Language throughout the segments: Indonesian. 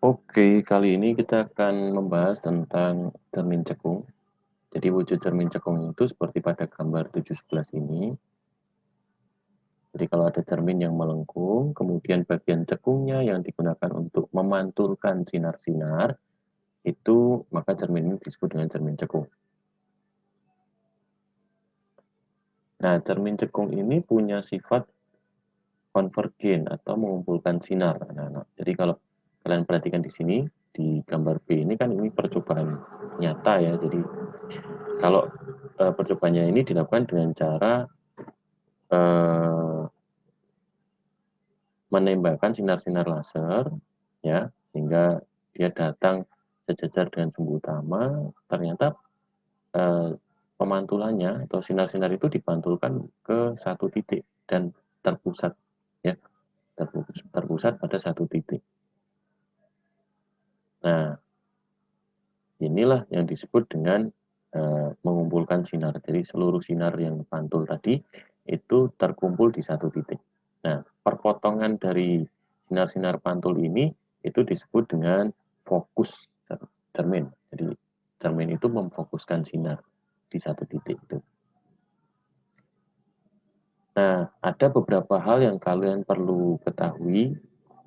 Oke, kali ini kita akan membahas tentang cermin cekung. Jadi wujud cermin cekung itu seperti pada gambar 711 ini. Jadi kalau ada cermin yang melengkung, kemudian bagian cekungnya yang digunakan untuk memantulkan sinar-sinar, itu maka cermin ini disebut dengan cermin cekung. Nah, cermin cekung ini punya sifat konvergen atau mengumpulkan sinar. Nah, jadi kalau kalian perhatikan di sini, di gambar B ini kan ini percobaan nyata ya. Jadi kalau percobaannya ini dilakukan dengan cara menembakkan sinar-sinar laser, ya, sehingga dia datang sejajar dengan sumbu utama. Ternyata pemantulannya atau sinar-sinar itu dipantulkan ke satu titik dan terpusat, ya, terpusat pada satu titik. Nah, inilah yang disebut dengan mengumpulkan sinar. Jadi seluruh sinar yang pantul tadi itu terkumpul di satu titik. Nah, perpotongan dari sinar-sinar pantul ini itu disebut dengan fokus cermin. Jadi cermin itu memfokuskan sinar di satu titik itu. Nah, ada beberapa hal yang kalian perlu ketahui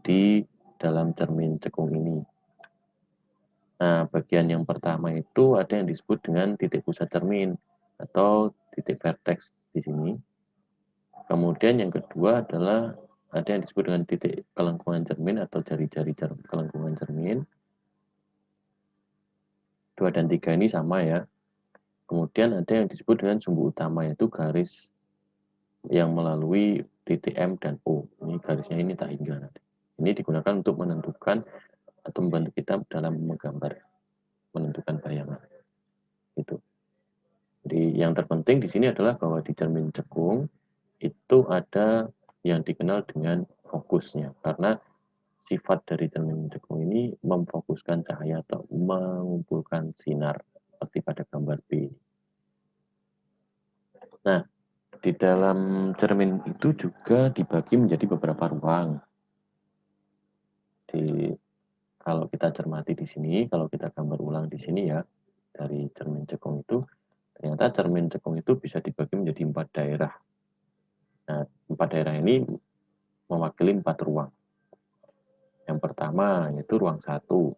di dalam cermin cekung ini. Nah, bagian yang pertama itu ada yang disebut dengan titik pusat cermin atau titik vertex di sini. Kemudian yang kedua adalah ada yang disebut dengan titik kelengkungan cermin atau jari-jari kelengkungan cermin. 2 dan 3 ini sama ya. Kemudian ada yang disebut dengan sumbu utama, yaitu garis yang melalui titik M dan O. Ini garisnya ini tak hingga nanti. Ini digunakan untuk menentukan atau membantu kita dalam menggambar, menentukan bayangan. Itu. Jadi yang terpenting di sini adalah bahwa di cermin cekung itu ada yang dikenal dengan fokusnya, karena sifat dari cermin cekung ini memfokuskan cahaya atau mengumpulkan sinar seperti pada gambar B. Nah, di dalam cermin itu juga dibagi menjadi beberapa ruang. Kalau kita cermati di sini, kalau kita gambar ulang di sini ya, dari cermin cekung itu, ternyata cermin cekung itu bisa dibagi menjadi 4 daerah. Nah, 4 daerah ini mewakili 4 ruang. Yang pertama yaitu ruang 1,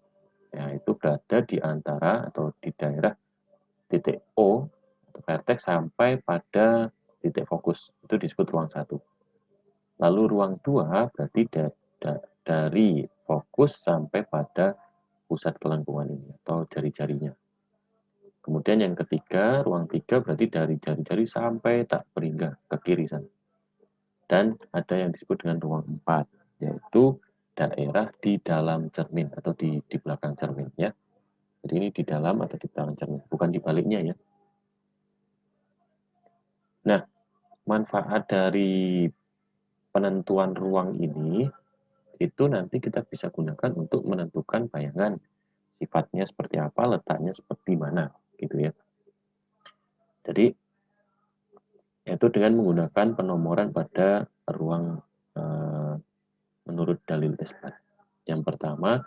yaitu berada di antara atau di daerah titik O atau vertex sampai pada titik fokus, itu disebut ruang 1. Lalu ruang 2 berarti dari fokus sampai pada pusat kelengkungan ini atau jari-jarinya. Kemudian yang ketiga, ruang 3 berarti dari jari-jari sampai tak berhingga ke kiri sana. Dan ada yang disebut dengan ruang 4, yaitu daerah di dalam cermin atau di belakang cermin ya. Jadi ini di dalam atau di belakang cermin, bukan di baliknya ya. Nah, manfaat dari penentuan ruang ini itu nanti kita bisa gunakan untuk menentukan bayangan sifatnya seperti apa, letaknya seperti mana gitu ya. Jadi yaitu dengan menggunakan penomoran pada ruang menurut dalil isbat. Yang pertama,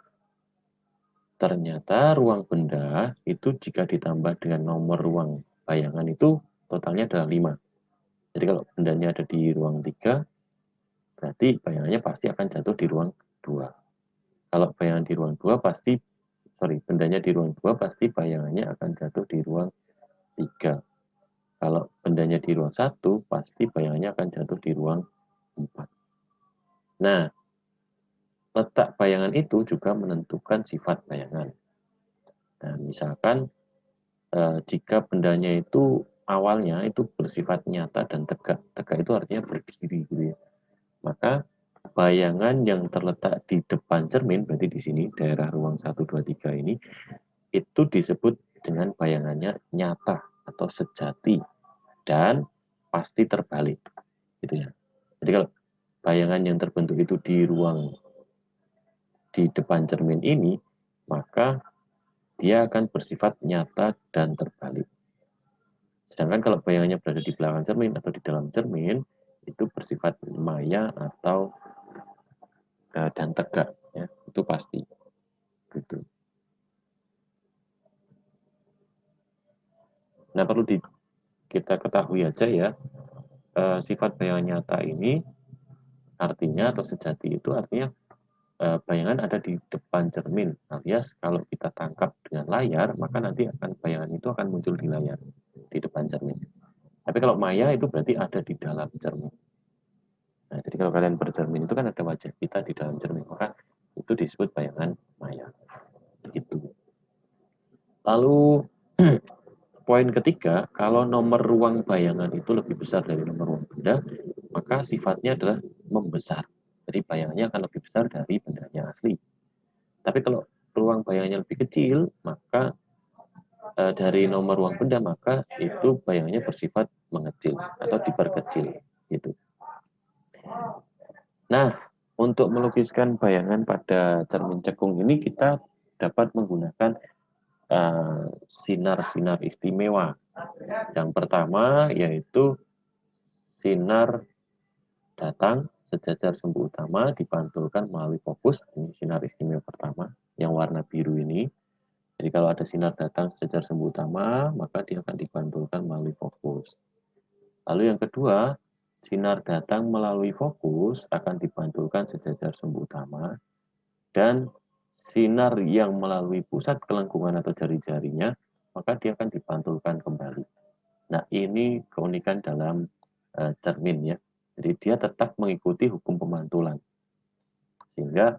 ternyata ruang benda itu jika ditambah dengan nomor ruang bayangan itu totalnya adalah 5. Jadi kalau bendanya ada di ruang 3, berarti bayangannya pasti akan jatuh di ruang 2. Kalau bayangan di ruang 2 bendanya di ruang 2 pasti bayangannya akan jatuh di ruang 3. Kalau bendanya di ruang 1, pasti bayangannya akan jatuh di ruang 4. Nah, letak bayangan itu juga menentukan sifat bayangan. Nah, misalkan jika bendanya itu awalnya itu bersifat nyata dan tegak. Tegak itu artinya berdiri gitu ya. Maka bayangan yang terletak di depan cermin, berarti di sini daerah ruang 1, 2, 3 ini, itu disebut dengan bayangannya nyata atau sejati dan pasti terbalik. Gitu ya. Jadi kalau bayangan yang terbentuk itu di depan cermin ini, maka dia akan bersifat nyata dan terbalik. Sedangkan kalau bayangannya berada di belakang cermin atau di dalam cermin, itu bersifat maya atau dan tegak, ya, itu pasti. Gitu. Nah, perlu kita ketahui aja ya, sifat bayangan nyata ini artinya atau sejati itu artinya bayangan ada di depan cermin, alias kalau kita tangkap dengan layar, maka nanti bayangan itu akan muncul di layar, di depan cermin. Tapi kalau maya itu berarti ada di dalam cermin. Nah, jadi kalau kalian bercermin itu kan ada wajah kita di dalam cermin, maka itu disebut bayangan maya. Gitu. Lalu poin ketiga, kalau nomor ruang bayangan itu lebih besar dari nomor ruang benda, maka sifatnya adalah membesar. Jadi bayangannya akan lebih besar dari bendanya asli. Tapi kalau ruang bayangannya lebih kecil, maka dari nomor ruang benda, maka itu bayangannya bersifat mengecil atau diperkecil. Gitu. Nah, untuk melukiskan bayangan pada cermin cekung ini kita dapat menggunakan sinar-sinar istimewa. Yang pertama yaitu sinar datang sejajar sumbu utama dipantulkan melalui fokus. Ini sinar istimewa pertama yang warna biru ini. Jadi kalau ada sinar datang sejajar sumbu utama, maka dia akan dipantulkan melalui fokus. Lalu yang kedua, sinar datang melalui fokus akan dipantulkan sejajar sumbu utama, dan sinar yang melalui pusat kelengkungan atau jari-jarinya, maka dia akan dipantulkan kembali. Nah, ini keunikan dalam cermin ya. Jadi dia tetap mengikuti hukum pemantulan. Sehingga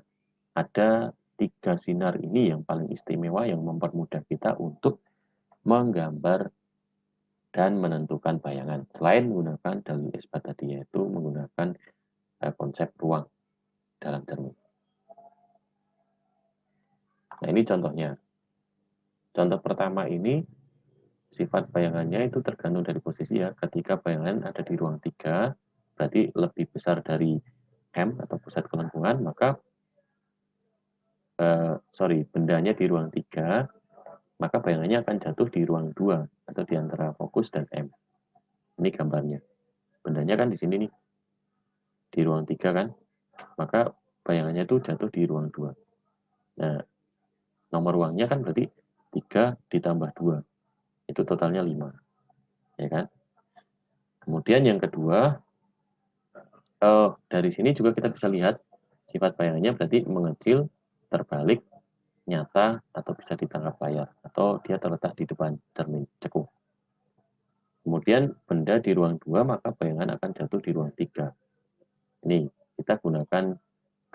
ada 3 sinar ini yang paling istimewa yang mempermudah kita untuk menggambar dan menentukan bayangan. Selain menggunakan dalil isbat tadi, yaitu menggunakan konsep ruang dalam cermin. Nah, ini contohnya. Contoh pertama ini, sifat bayangannya itu tergantung dari posisi ya. Ketika bayangan ada di ruang 3, berarti lebih besar dari M atau pusat kelengkungan, maka bendanya di ruang 3, maka bayangannya akan jatuh di ruang 2 atau di antara fokus dan M. Ini gambarnya. Bendanya kan di sini nih, di ruang 3 kan, maka bayangannya itu jatuh di ruang 2. Nah, nomor ruangnya kan berarti 3 ditambah 2. Itu totalnya 5. Ya kan? Kemudian yang kedua, dari sini juga kita bisa lihat sifat bayangannya berarti mengecil, terbalik, nyata, atau bisa ditangkap layar, atau dia terletak di depan cermin cekung. Kemudian benda di ruang 2, maka bayangan akan jatuh di ruang 3. Ini kita gunakan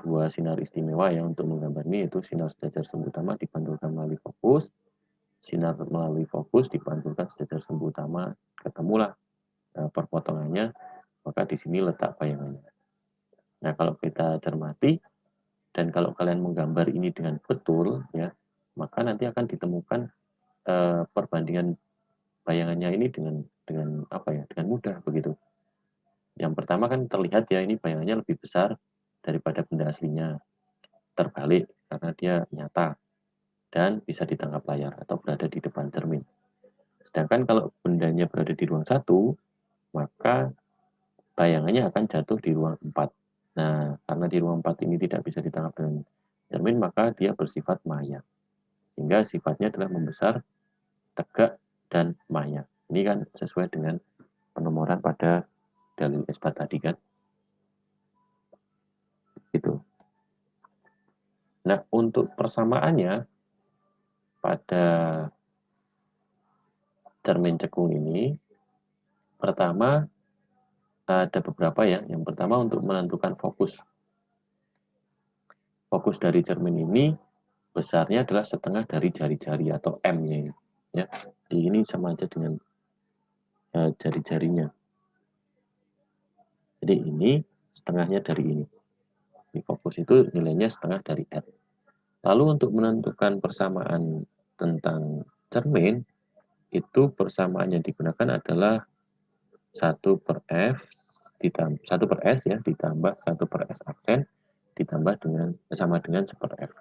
2 sinar istimewa ya untuk menggambar ini, yaitu sinar sejajar sumbu utama dipantulkan melalui fokus, sinar melalui fokus dipantulkan sejajar sumbu utama, ketemulah perpotongannya, maka di sini letak bayangannya. Nah, kalau kita cermati dan kalau kalian menggambar ini dengan betul ya, maka nanti akan ditemukan perbandingan bayangannya ini dengan apa ya? Dengan mudah begitu. Yang pertama kan terlihat ya ini bayangannya lebih besar daripada benda aslinya. Terbalik karena dia nyata dan bisa ditangkap layar atau berada di depan cermin. Sedangkan kalau bendanya berada di ruang 1, maka bayangannya akan jatuh di ruang 4. Nah, karena di ruang 4 ini tidak bisa ditangkap dengan cermin, maka dia bersifat maya. Sehingga sifatnya adalah membesar, tegak, dan maya. Ini kan sesuai dengan penomoran pada dalil isbat tadi kan. Gitu. Nah, untuk persamaannya pada cermin cekung ini, pertama ada beberapa ya. Yang pertama untuk menentukan fokus. Fokus dari cermin ini besarnya adalah setengah dari jari-jari atau M-nya ya. Jadi ini sama aja dengan jari-jarinya. Jadi ini setengahnya dari ini. Di fokus itu nilainya setengah dari R. Lalu untuk menentukan persamaan tentang cermin, itu persamaan yang digunakan adalah 1 per F ditambah 1 per S ya ditambah 1 per S aksen ditambah dengan sama dengan 1 per F.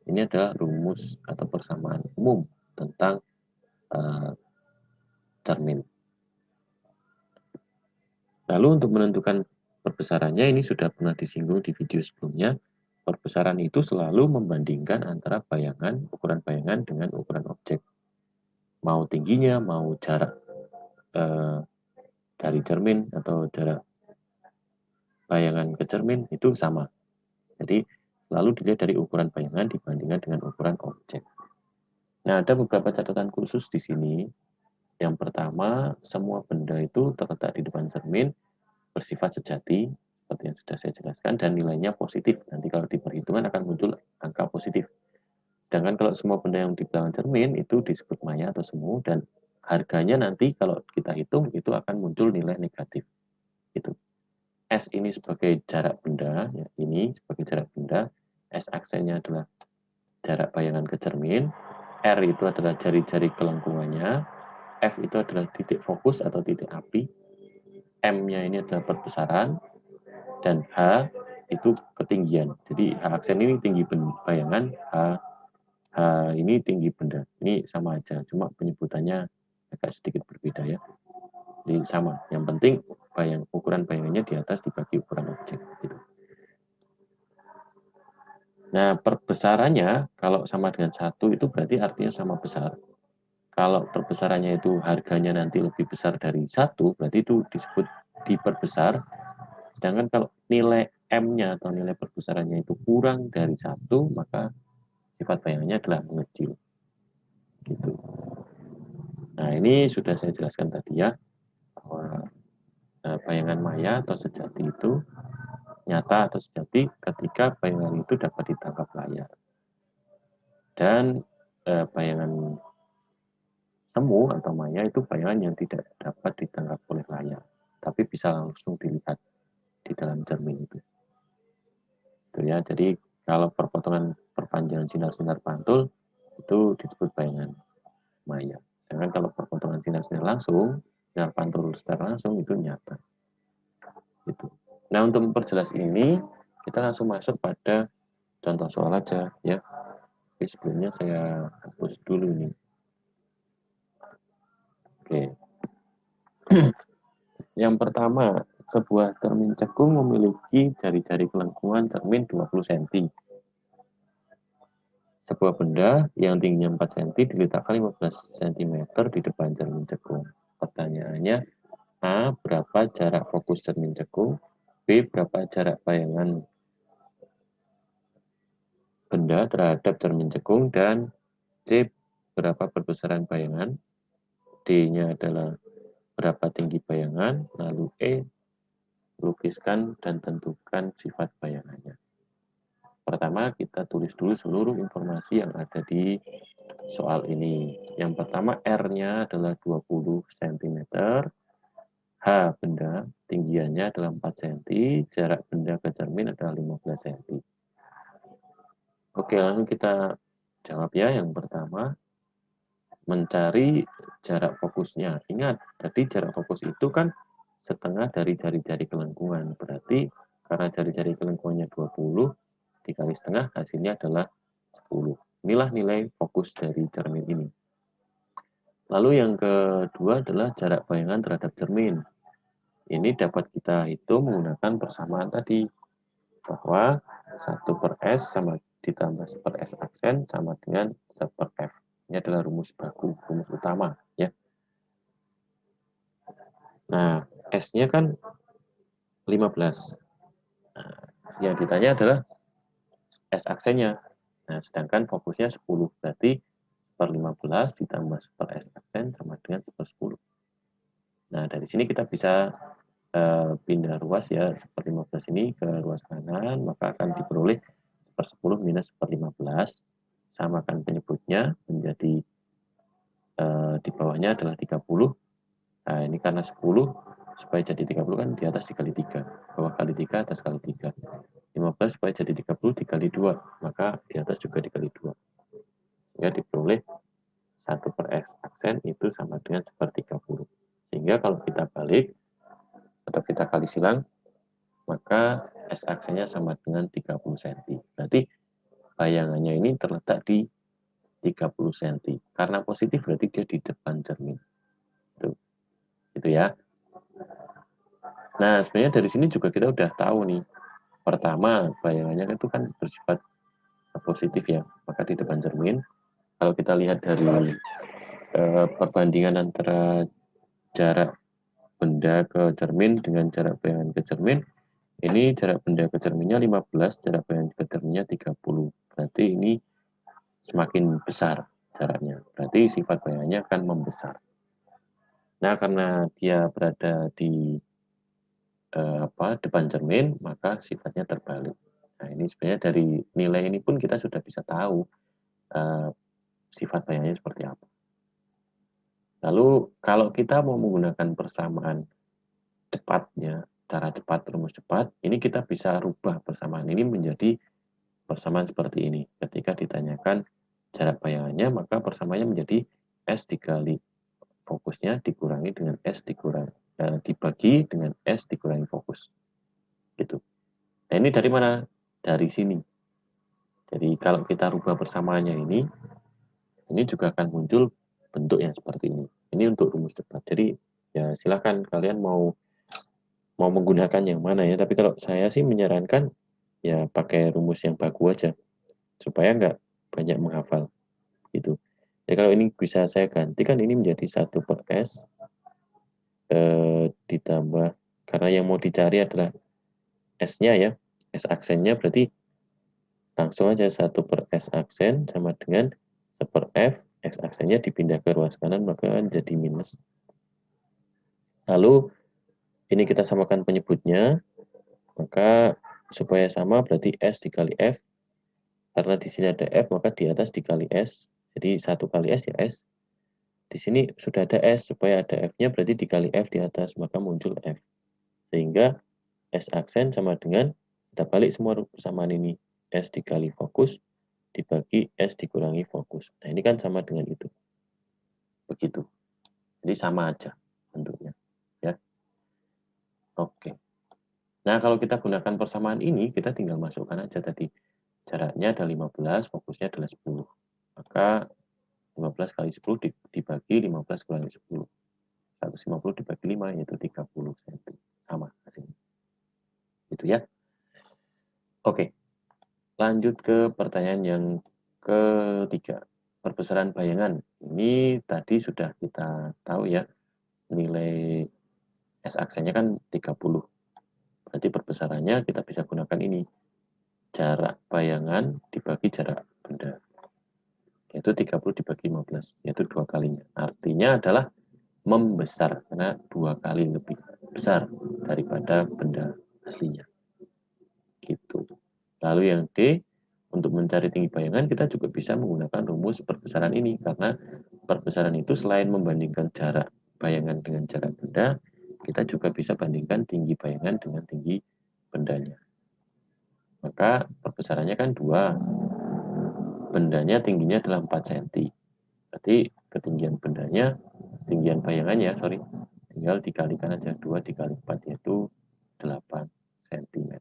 Ini adalah rumus atau persamaan umum tentang cermin. Lalu untuk menentukan perbesarannya ini sudah pernah disinggung di video sebelumnya. perbesaran itu selalu membandingkan antara ukuran bayangan dengan ukuran objek. Mau tingginya, mau jarak dari cermin atau jarak bayangan ke cermin itu sama. Jadi selalu dilihat dari ukuran bayangan dibandingkan dengan ukuran objek. Nah, ada beberapa catatan khusus di sini. Yang pertama, semua benda itu terletak di depan cermin bersifat sejati, seperti yang sudah saya jelaskan, dan nilainya positif. Nanti kalau di perhitungan akan muncul angka positif. Sedangkan kalau semua benda yang di belakang cermin itu disebut maya atau semu, dan harganya nanti kalau kita hitung itu akan muncul nilai negatif. Itu. S ini sebagai jarak benda, ya, ini sebagai jarak benda, S aksennya adalah jarak bayangan ke cermin, R itu adalah jari-jari kelengkungannya, F itu adalah titik fokus atau titik api, M-nya ini adalah perbesaran, dan H itu ketinggian. Jadi H aksen ini tinggi bayangan, H ini tinggi benda. Ini sama aja, cuma penyebutannya agak sedikit berbeda ya. Jadi sama. Yang penting ukuran bayangannya di atas dibagi ukuran objek. Gitu. Nah, perbesarannya kalau sama dengan 1 itu berarti artinya sama besar. Kalau perbesarannya itu harganya nanti lebih besar dari 1, berarti itu disebut diperbesar. Sedangkan kalau nilai M-nya atau nilai perbesarannya itu kurang dari 1, maka sifat bayangannya adalah mengecil. Gitu. Nah, ini sudah saya jelaskan tadi ya, bahwa bayangan maya atau sejati itu nyata atau sejati ketika bayangan itu dapat ditangkap layar. Dan bayangan semu atau maya itu bayangan yang tidak dapat ditangkap oleh layar, tapi bisa langsung dilihat di dalam cermin itu. Itu ya, jadi kalau perpanjangan sinar-sinar pantul itu disebut bayangan maya. Sedangkan kalau perpotongan sinar-sinar langsung, sinar pantul secara langsung itu nyata. Gitu. Nah, untuk memperjelas ini, kita langsung masuk pada contoh soal aja ya. Oke, sebelumnya saya hapus dulu nih. Oke. Yang pertama, sebuah cermin cekung memiliki jari-jari kelengkungan cermin 20 cm. Sebuah benda yang tingginya 4 cm diletakkan 15 cm di depan cermin cekung. Pertanyaannya, A. Berapa jarak fokus cermin cekung? B. Berapa jarak bayangan benda terhadap cermin cekung? Dan C. Berapa perbesaran bayangan? D-nya adalah berapa tinggi bayangan? Lalu E. Lukiskan dan tentukan sifat bayangannya. Pertama, kita tulis dulu seluruh informasi yang ada di soal ini. Yang pertama, R-nya adalah 20 cm. H, benda, tinggiannya adalah 4 cm. Jarak benda ke cermin adalah 15 cm. Oke, langsung kita jawab ya. Yang pertama, mencari jarak fokusnya. Ingat, jadi jarak fokus itu kan setengah dari jari-jari kelengkungan. Berarti karena jari-jari kelengkungannya 20, dikali setengah hasilnya adalah 10. Inilah nilai fokus dari cermin ini. Lalu yang kedua adalah jarak bayangan terhadap cermin. Ini dapat kita hitung menggunakan persamaan tadi. Bahwa 1/S sama ditambah 1/S aksen sama dengan 1/F. Ini adalah rumus baku, rumus utama. Ya. Nah, S-nya kan 15. Nah, yang ditanya adalah S aksennya. Nah, sedangkan fokusnya 10. Berarti 1/15 ditambah 1/S aksen sama dengan 1/10. Nah, dari sini kita bisa pindah ruas ya, 1/15 ini ke ruas kanan, maka akan diperoleh 1/10 minus 1/15. Samakan penyebutnya menjadi di bawahnya adalah 30. Nah, ini karena 10, supaya jadi 30 kan di atas dikali 3. Bawah kali 3, atas kali 3. 15 supaya jadi 30 dikali 2, maka di atas juga dikali 2. Sehingga diperoleh 1/S aksen itu sama dengan 1/30. Sehingga kalau kita balik, atau kita kali silang, maka S aksennya sama dengan 30 cm. Berarti bayangannya ini terletak di 30 cm. Karena positif berarti dia di depan cermin. Itu ya. Nah, sebenarnya dari sini juga kita udah tahu nih, Pertama, bayangannya itu kan bersifat positif ya, maka di depan cermin, kalau kita lihat dari perbandingan antara jarak benda ke cermin dengan jarak bayangan ke cermin, ini jarak benda ke cerminnya 15, jarak bayangan ke cerminnya 30. Berarti ini semakin besar jaraknya. Berarti sifat bayangannya akan membesar. Nah, karena dia berada di depan cermin, maka sifatnya terbalik. Nah, ini sebenarnya dari nilai ini pun kita sudah bisa tahu sifat bayangannya seperti apa. Lalu kalau kita mau menggunakan persamaan cepatnya, cara cepat, rumus cepat, ini kita bisa rubah persamaan ini menjadi persamaan seperti ini. Ketika ditanyakan jarak bayangannya, maka persamaannya menjadi S dikali fokusnya dikurangi dengan S dibagi dengan S dikurangi fokus. Gitu. Nah, ini dari mana? Dari sini. Jadi kalau kita rubah persamaannya ini juga akan muncul bentuk yang seperti ini. Ini untuk rumus cepat. Jadi ya silakan kalian mau menggunakan yang mana ya. Tapi kalau saya sih menyarankan ya pakai rumus yang baku aja supaya nggak banyak menghafal gitu. Ya kalau ini bisa saya gantikan ini menjadi 1 per S ditambah karena yang mau dicari adalah S-nya ya. S aksennya berarti langsung aja 1 per S aksen sama dengan 1 per F, X aksennya dipindah ke ruas kanan maka jadi minus. Lalu ini kita samakan penyebutnya, maka supaya sama berarti S dikali F, karena di sini ada F maka di atas dikali S, jadi 1 kali S ya S. Di sini sudah ada S, supaya ada F-nya berarti dikali F di atas, maka muncul F. Sehingga S aksen sama dengan, kita balik semua persamaan ini, S dikali fokus dibagi S dikurangi fokus. Nah, ini kan sama dengan itu. Begitu. Jadi sama aja bentuknya. Ya. Oke. Nah, kalau kita gunakan persamaan ini, kita tinggal masukkan aja tadi. Jaraknya ada 15, fokusnya adalah 10. Maka 15 kali 10 dibagi 15 kurangi 10. 150 dibagi 5 yaitu 30 cm. Sama hasilnya. Gitu ya. Oke. Lanjut ke pertanyaan yang ketiga. Perbesaran bayangan. Ini tadi sudah kita tahu ya. Nilai S aksennya kan 30. Berarti perbesarannya kita bisa gunakan ini. Jarak bayangan dibagi jarak benda. Yaitu 30 dibagi 15. Yaitu 2 kalinya. Artinya adalah membesar. Karena 2 kali lebih besar daripada benda aslinya. Gitu. Lalu yang D, untuk mencari tinggi bayangan kita juga bisa menggunakan rumus perbesaran ini. Karena perbesaran itu selain membandingkan jarak bayangan dengan jarak benda, kita juga bisa bandingkan tinggi bayangan dengan tinggi bendanya. Maka perbesarannya kan 2. Bendanya tingginya adalah 4 cm. Berarti ketinggian bendanya, tinggian bayangannya, tinggal dikalikan aja 2 dikali 4 yaitu 8 cm.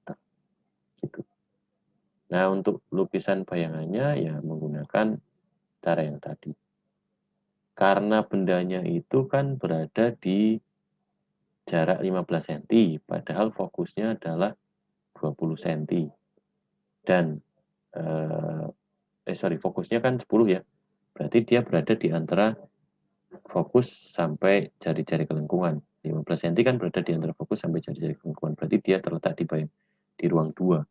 Gitu. Nah, untuk lukisan bayangannya ya menggunakan cara yang tadi. Karena bendanya itu kan berada di jarak 15 cm, padahal fokusnya adalah 20 cm. Dan fokusnya kan 10 ya. Berarti dia berada di antara fokus sampai jari-jari kelengkungan. 15 cm kan berada di antara fokus sampai jari-jari kelengkungan. Berarti dia terletak di ruang 2.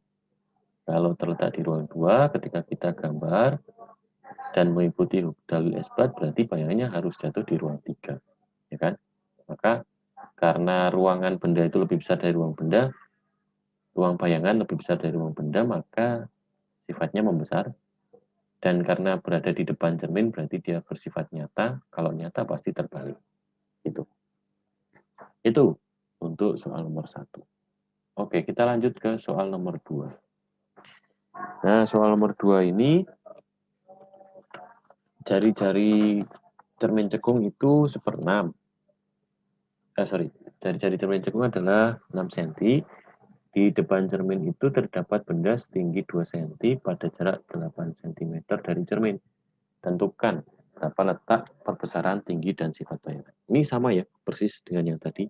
Kalau terletak di ruang 2, ketika kita gambar dan mengikuti dalil isbat, berarti bayangannya harus jatuh di ruang 3. Ya kan? Maka karena ruangan benda itu lebih besar dari ruang benda, ruang bayangan lebih besar dari ruang benda, maka sifatnya membesar. Dan karena berada di depan cermin, berarti dia bersifat nyata. Kalau nyata, pasti terbalik. Itu untuk soal nomor 1. Oke, kita lanjut ke soal nomor 2. Nah, soal nomor 2 ini, jari-jari cermin cekung itu 1/6. Jari-jari cermin cekung adalah 6 cm. Di depan cermin itu terdapat benda setinggi 2 cm pada jarak 8 cm dari cermin. Tentukan berapa letak, perbesaran, tinggi, dan sifat bayangan. Ini sama ya, persis dengan yang tadi.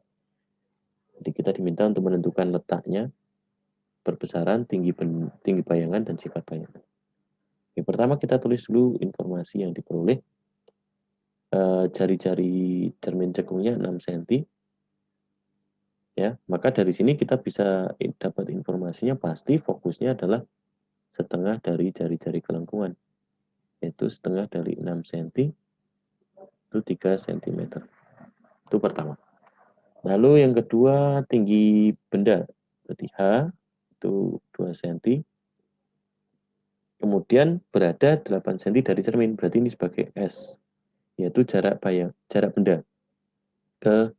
Jadi kita diminta untuk menentukan letaknya. perbesaran, tinggi bayangan, dan sifat bayangan. Oke, pertama kita tulis dulu informasi yang diperoleh. Jari-jari cermin cekungnya 6 cm. Ya, maka dari sini kita bisa dapat informasinya pasti fokusnya adalah setengah dari jari-jari kelengkungan, yaitu setengah dari 6 cm itu 3 cm. Itu pertama. Lalu yang kedua, tinggi benda, berarti H itu 2 cm. Kemudian berada 8 cm dari cermin, berarti ini sebagai S, yaitu jarak benda ke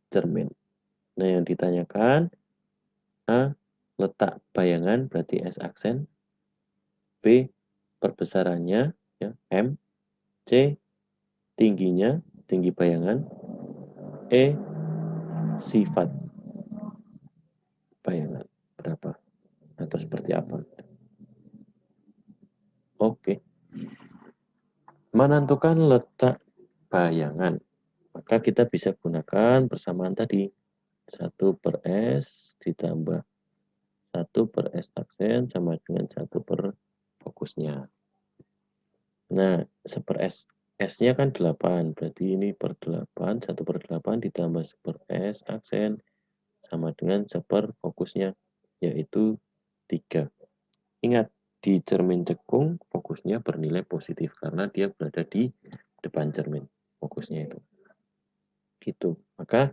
cermin. Nah, yang ditanyakan A, letak bayangan, berarti S aksen. B, perbesarannya, ya, M. C, tingginya, tinggi bayangan. E, sifat bayangan, berapa atau seperti apa. Oke, menentukan letak bayangan, maka kita bisa gunakan persamaan tadi. 1/S ditambah 1/S aksen sama dengan 1/fokusnya. Nah, 1/S. S-nya kan 8, berarti ini per 8, 1/8 ditambah 1/S aksen sama dengan 1/fokusnya, yaitu 3. Ingat, di cermin cekung fokusnya bernilai positif karena dia berada di depan cermin, fokusnya itu. Gitu. Maka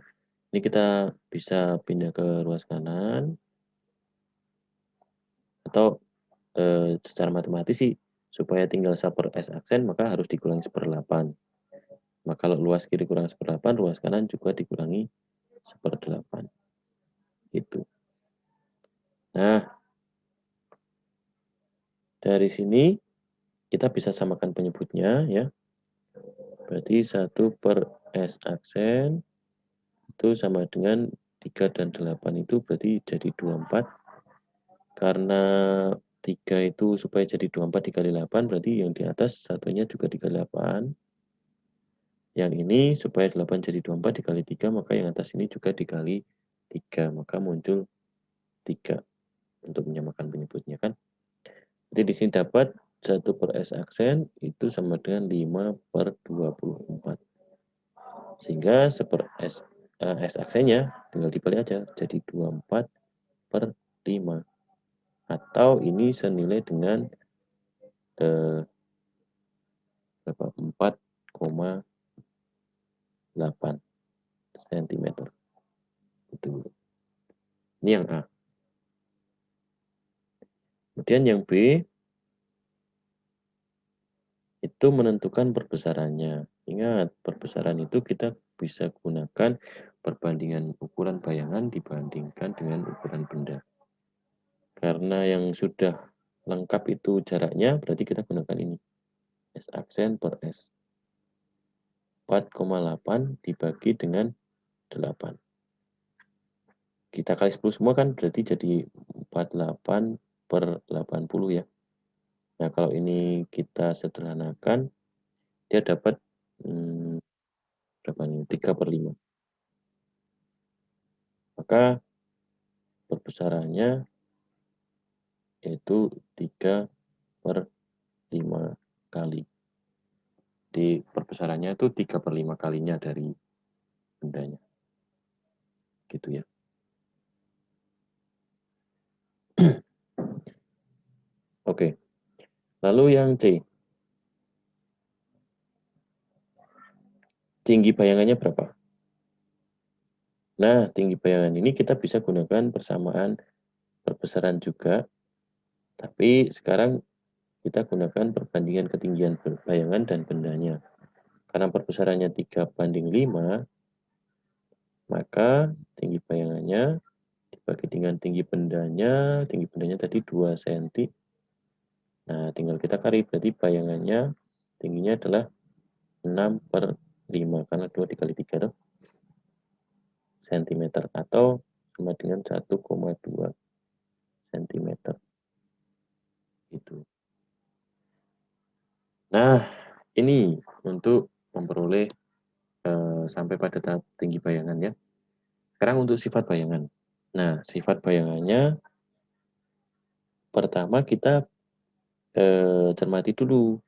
ini kita bisa pindah ke ruas kanan, atau secara matematis sih supaya tinggal 1/S aksen maka harus dikurangi 1/8. Maka kalau luas kiri kurang 1/8, ruas kanan juga dikurangi 1/8. Gitu. Nah, dari sini kita bisa samakan penyebutnya ya. Berarti 1/S aksen itu sama dengan 3 dan 8 itu berarti jadi 24. Karena 3 itu supaya jadi 24 dikali 8 berarti yang di atas satunya juga dikali 8. Yang ini supaya 8 jadi 24 dikali 3 maka yang atas ini juga dikali 3. Maka muncul 3 untuk menyamakan penyebutnya kan. Jadi di sini dapat 1/S aksen itu sama dengan 5/24. Sehingga 1/S S aksennya tinggal dibalik aja jadi 24/5. Atau ini senilai dengan berapa? 4,8 cm. Itu. Ini yang A. Kemudian yang B itu menentukan perbesarannya. Ingat, perbesaran itu kita bisa gunakan perbandingan ukuran bayangan dibandingkan dengan ukuran benda. Karena yang sudah lengkap itu jaraknya, berarti kita gunakan ini. S aksen per S. 4,8 dibagi dengan 8. Kita kali 10 semua kan berarti jadi 48/80 ya. Nah, kalau ini kita sederhanakan, dia dapat berapa nih? 3/5. Maka perbesarannya yaitu 3/5 kali. Di perbesarannya itu 3/5 kalinya dari bendanya. Gitu ya. Oke. Lalu yang C. Tinggi bayangannya berapa? Nah, tinggi bayangan ini kita bisa gunakan persamaan perbesaran juga. Tapi sekarang kita gunakan perbandingan ketinggian bayangan dan bendanya. Karena perbesarannya 3/5, maka tinggi bayangannya dibagi dengan tinggi bendanya tadi 2 cm. Nah, tinggal kita kali, berarti bayangannya tingginya adalah 6/5, karena 2 dikali 3 cm, atau sama dengan 1,2 cm. Gitu. Nah, ini untuk memperoleh sampai pada tahap tinggi bayangan ya. Sekarang untuk sifat bayangan. Nah, sifat bayangannya pertama kita cermati dulu,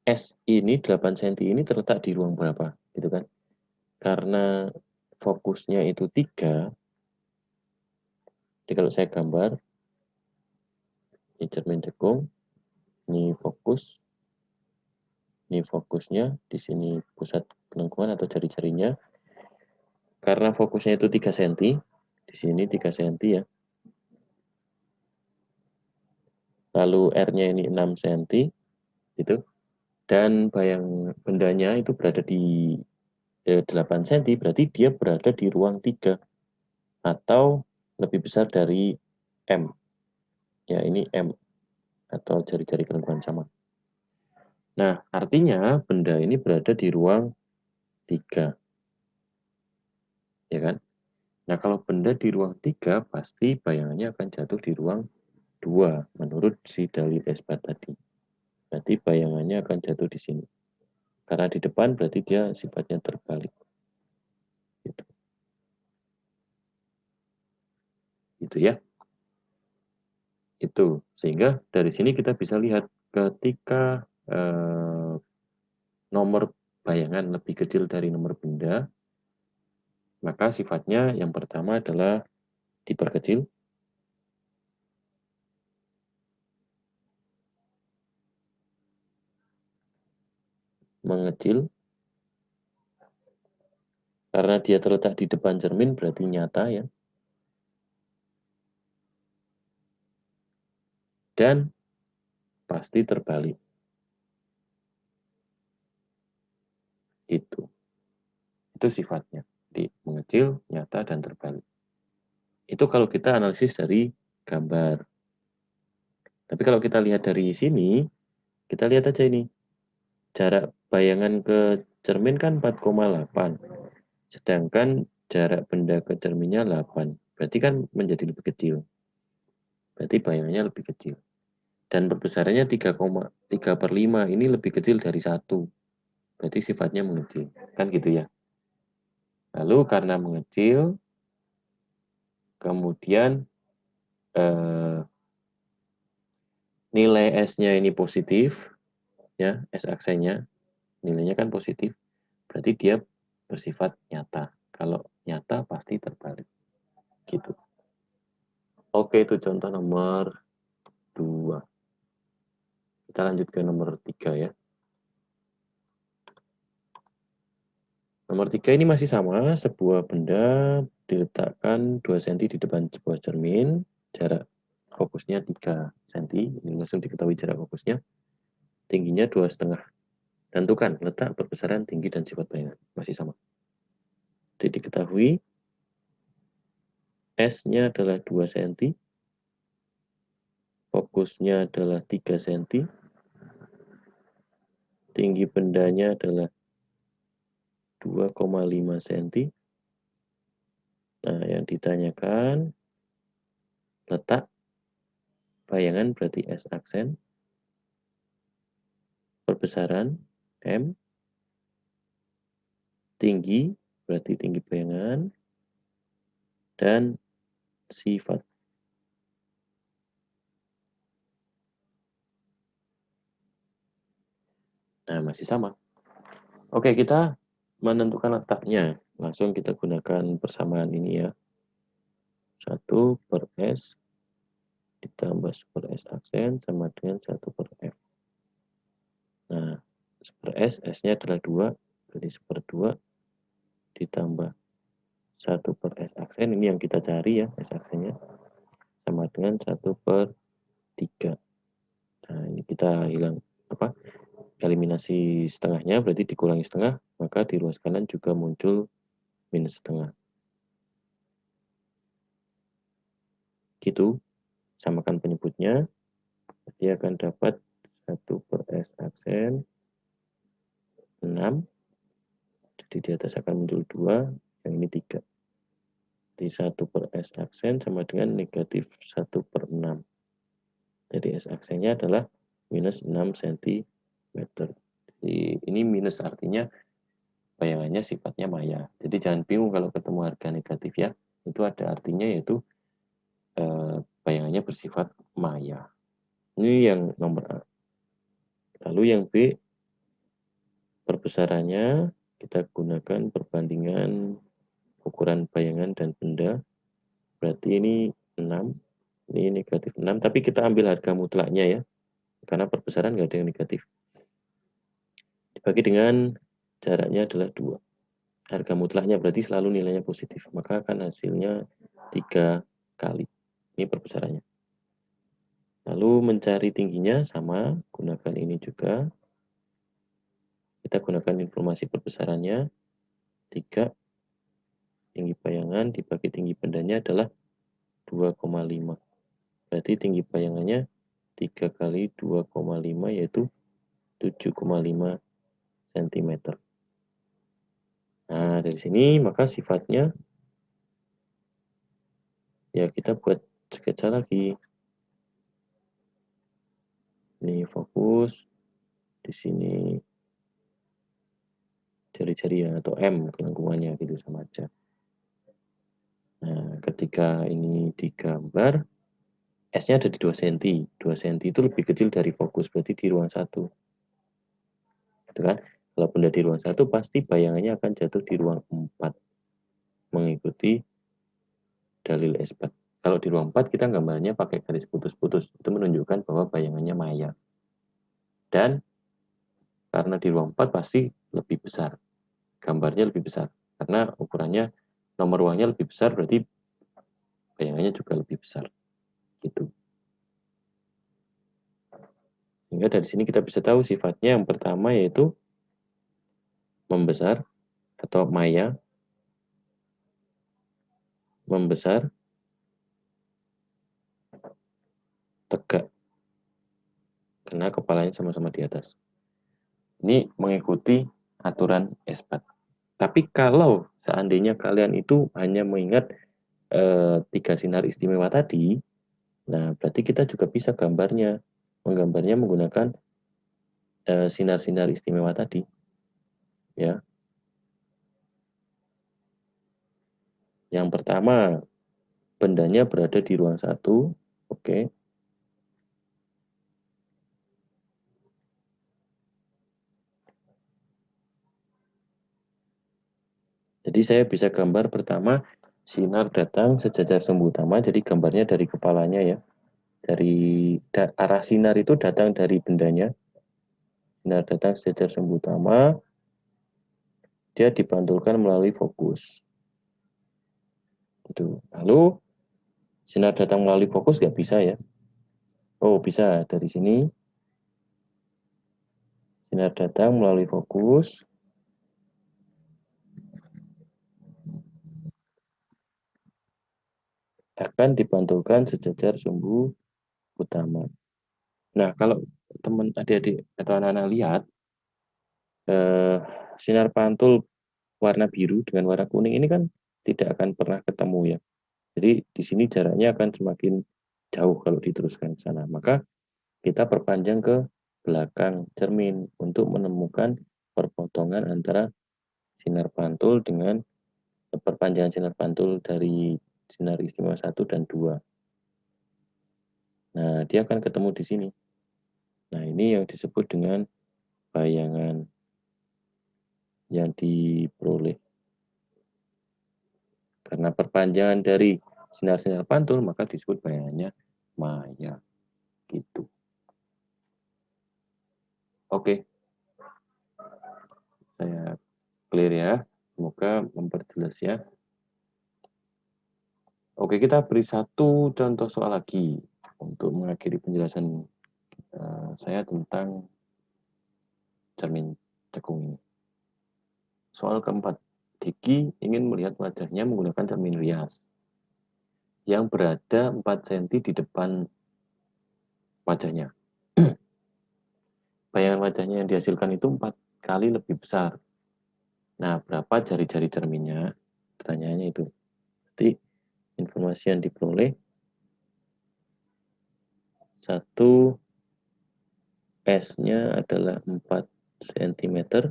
S ini 8 cm ini terletak di ruang berapa, gitu kan. Karena fokusnya itu 3, jadi kalau saya gambar, ini cermin cekung, ini fokusnya, di sini pusat kelengkungan atau jari-jarinya. Karena fokusnya itu 3 cm, di sini 3 cm ya. Lalu R-nya ini 6 cm, gitu. Dan bendanya itu berada di 8 cm, berarti dia berada di ruang 3 atau lebih besar dari M. Ya, ini M atau jari-jari kelengkungan sama. Nah, artinya benda ini berada di ruang 3. Ya kan? Nah, kalau benda di ruang 3, pasti bayangannya akan jatuh di ruang 2, menurut si dalil isbat tadi. Berarti bayangannya akan jatuh di sini. Karena di depan berarti dia sifatnya terbalik. Gitu, gitu ya. Itu. Sehingga dari sini kita bisa lihat ketika nomor bayangan lebih kecil dari nomor benda, maka sifatnya yang pertama adalah diperkecil, mengecil, karena dia terletak di depan cermin berarti nyata ya. Dan pasti terbalik. Itu sifatnya. Di mengecil, nyata, dan terbalik. Itu kalau kita analisis dari gambar. Tapi kalau kita lihat dari sini, kita lihat aja ini. Jarak bayangan ke cermin kan 4,8. Sedangkan jarak benda ke cerminnya 8. Berarti kan menjadi lebih kecil. Berarti bayangannya lebih kecil. Dan perbesarannya 3,3/5. Ini lebih kecil dari 1. Berarti sifatnya mengecil. Kan gitu ya. Lalu karena mengecil, kemudian nilai S-nya ini positif, ya, S-aksennya, nilainya kan positif, berarti dia bersifat nyata. Kalau nyata pasti terbalik. Gitu. Oke, itu contoh nomor 2. Kita lanjut ke nomor 3 ya. Nomor 3 ini masih sama, sebuah benda diletakkan 2 cm di depan sebuah cermin, jarak fokusnya 3 cm, ini langsung diketahui jarak fokusnya, tingginya 2,5. Tentukan letak, perbesaran, tinggi, dan sifat bayangan. Masih sama. Jadi diketahui S-nya adalah 2 cm, fokusnya adalah 3 cm, tinggi bendanya adalah 2,5 cm. Nah, yang ditanyakan letak bayangan berarti S aksen, perbesaran M, tinggi berarti tinggi bayangan, dan sifat. Nah, masih sama. Oke, kita menentukan letaknya. Langsung kita gunakan persamaan ini ya. 1/S ditambah 1/S aksen sama dengan 1/F. Nah, 1/S, S-nya adalah 2, berarti 1/2 ditambah 1/S aksen, ini yang kita cari ya, S aksennya, sama dengan 1/3. Nah, ini kita eliminasi setengahnya, berarti dikurangi setengah, maka di ruas kanan juga muncul minus setengah. Gitu, samakan penyebutnya, dia akan dapat 1/S aksen 6, jadi di atas akan muncul 2, yang ini 3. Di 1/S aksen sama dengan negatif 1/6. Jadi S aksennya adalah minus 6 cm. Jadi ini minus artinya bayangannya sifatnya maya. Jadi jangan bingung kalau ketemu harga negatif ya. Itu ada artinya yaitu bayangannya bersifat maya. Ini yang nomor A. Lalu yang B, perbesarannya kita gunakan perbandingan ukuran bayangan dan benda. Berarti ini 6, ini negatif 6, tapi kita ambil harga mutlaknya ya, karena perbesaran nggak ada yang negatif. Dibagi dengan jaraknya adalah 2. Harga mutlaknya berarti selalu nilainya positif, maka akan hasilnya 3 kali. Ini perbesarannya. Lalu mencari tingginya sama, gunakan ini juga. Kita gunakan informasi perbesarannya, 3. Tinggi bayangan dibagi tinggi bendanya adalah 2,5. Berarti tinggi bayangannya 3 kali 2,5 yaitu 7,5 cm. Nah, dari sini maka sifatnya ya kita buat sketsa lagi. Ini fokus, di sini jari-jari ya, atau M kelengkungannya gitu sama aja. Nah, ketika ini digambar, S-nya ada di 2 cm. 2 cm itu lebih kecil dari fokus, berarti di ruang 1. Gitu kan? Kalau benda di ruang 1 pasti bayangannya akan jatuh di ruang 4. Mengikuti dalil S4. Kalau di ruang 4 kita gambarnya pakai garis putus-putus. Itu menunjukkan bahwa bayangannya maya. Dan karena di ruang 4 pasti lebih besar. Gambarnya lebih besar. Karena ukurannya nomor ruangnya lebih besar berarti bayangannya juga lebih besar. Gitu. Sehingga dari sini kita bisa tahu sifatnya yang pertama yaitu membesar atau maya, membesar, tegak. Karena kepalanya sama-sama di atas. Ini mengikuti aturan S4. Tapi kalau seandainya kalian itu hanya mengingat 3 sinar istimewa tadi, nah berarti kita juga bisa menggambarnya menggunakan sinar-sinar istimewa tadi. Ya. Yang pertama, bendanya berada di ruang 1. Oke. Jadi saya bisa gambar pertama, sinar datang sejajar sumbu utama, jadi gambarnya dari kepalanya ya. Dari arah sinar itu datang dari bendanya. Sinar datang sejajar sumbu utama, dia dipantulkan melalui fokus. Itu. Lalu sinar datang melalui fokus nggak bisa ya? Oh bisa, dari sini sinar datang melalui fokus, akan dipantulkan sejajar sumbu utama. Nah, kalau teman adik-adik atau anak-anak lihat, sinar pantul warna biru dengan warna kuning ini kan tidak akan pernah ketemu ya. Jadi di sini jaraknya akan semakin jauh kalau diteruskan ke sana. Maka kita perpanjang ke belakang cermin untuk menemukan perpotongan antara sinar pantul dengan perpanjangan sinar pantul dari sinar istimewa 1 dan 2. Nah, dia akan ketemu di sini. Nah, ini yang disebut dengan bayangan yang diperoleh. Karena perpanjangan dari sinar-sinar pantul, maka disebut bayangannya maya. Gitu. Oke. Saya clear ya. Semoga memperjelas ya. Oke, kita beri satu contoh soal lagi untuk mengakhiri penjelasan saya tentang cermin cekung ini. Soal keempat, Diki ingin melihat wajahnya menggunakan cermin rias yang berada 4 cm di depan wajahnya. Bayangan wajahnya yang dihasilkan itu 4 kali lebih besar. Nah, berapa jari-jari cerminnya? Pertanyaannya itu. Jadi, informasi yang diperoleh 1 S-nya adalah 4 cm,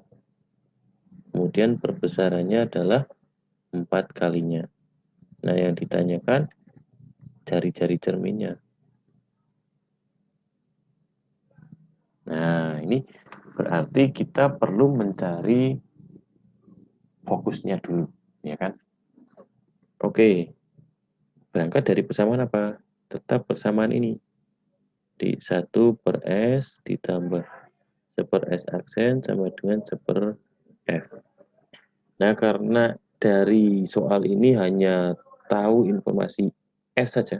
kemudian perbesarannya adalah 4 kalinya. Nah, yang ditanyakan jari-jari cerminnya. ini berarti kita perlu mencari fokusnya dulu, ya kan? Oke, berangkat dari persamaan apa? Tetap persamaan ini. Di 1 per S ditambah 1 per S aksen sama dengan 1 per F. Nah, karena dari soal ini hanya tahu informasi S saja,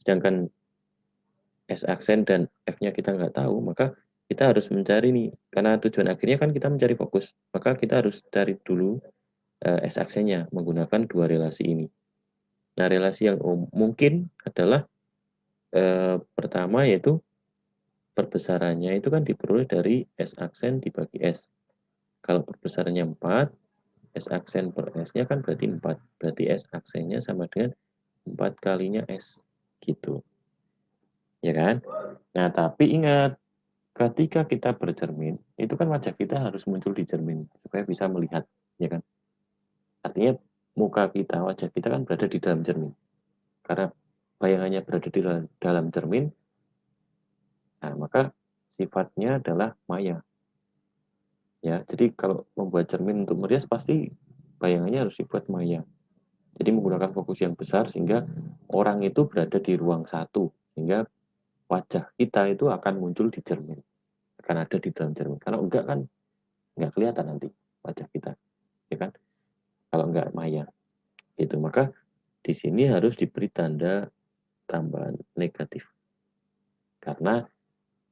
sedangkan S aksen dan F-nya kita nggak tahu, maka kita harus mencari nih, karena tujuan akhirnya kan kita mencari fokus, maka kita harus cari dulu S aksennya menggunakan dua relasi ini. Nah, relasi yang mungkin adalah pertama yaitu perbesarannya itu kan diperoleh dari S aksen dibagi S. Kalau perbesarannya 4, S aksen per S-nya kan berarti 4. Berarti S aksennya sama dengan 4 kalinya S. Gitu. Ya kan? Nah, tapi ingat, ketika kita bercermin, itu kan wajah kita harus muncul di cermin supaya bisa melihat, ya kan? Artinya muka kita, wajah kita kan berada di dalam cermin. Karena bayangannya berada di dalam cermin, nah maka sifatnya adalah maya. Ya, jadi kalau membuat cermin untuk merias pasti bayangannya harus dibuat maya. Jadi menggunakan fokus yang besar sehingga orang itu berada di ruang satu, sehingga wajah kita itu akan muncul di cermin, akan ada di dalam cermin. Kalau enggak kan nggak kelihatan nanti wajah kita, ya kan? Kalau enggak maya, gitu. Maka di sini harus diberi tanda tambahan negatif karena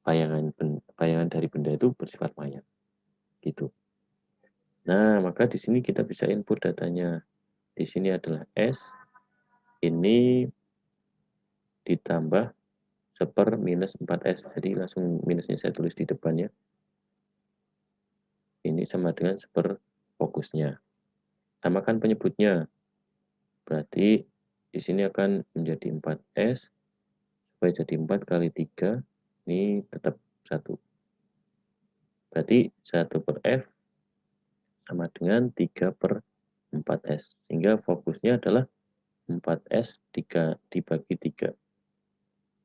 bayangan dari benda itu bersifat maya, gitu. Nah, maka di sini kita bisa input datanya. Di sini adalah S, ini ditambah 1 minus 4S. Jadi langsung minusnya saya tulis di depannya. Ini sama dengan 1 fokusnya. Samakan penyebutnya. Berarti di sini akan menjadi 4S. Supaya jadi 4 kali 3, ini tetap 1. Berarti 1 per F sama dengan 3 per 4S. Sehingga fokusnya adalah 4S dibagi 3.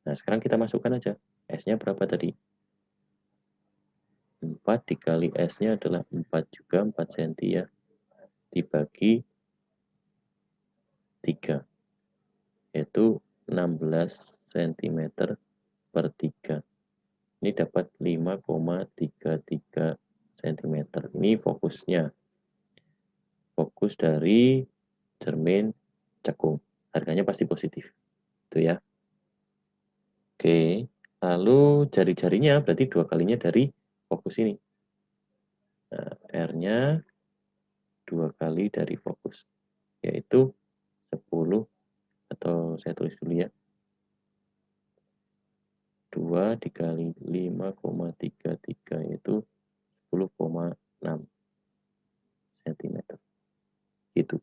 Nah, sekarang kita masukkan aja. S-nya berapa tadi? 4 dikali S-nya adalah 4 juga, 4 cm ya. Dibagi 3. Yaitu 16 cm per 3. Ini dapat 5,33 cm. Ini fokusnya. Fokus dari cermin cekung. Harganya pasti positif. Itu ya. Oke. Lalu jari-jarinya berarti 2 kalinya dari fokus ini. Nah, R-nya 2 kali dari fokus. Yaitu 10, atau saya tulis dulu ya. 2 dikali 5,33 itu 10,6 cm. Gitu.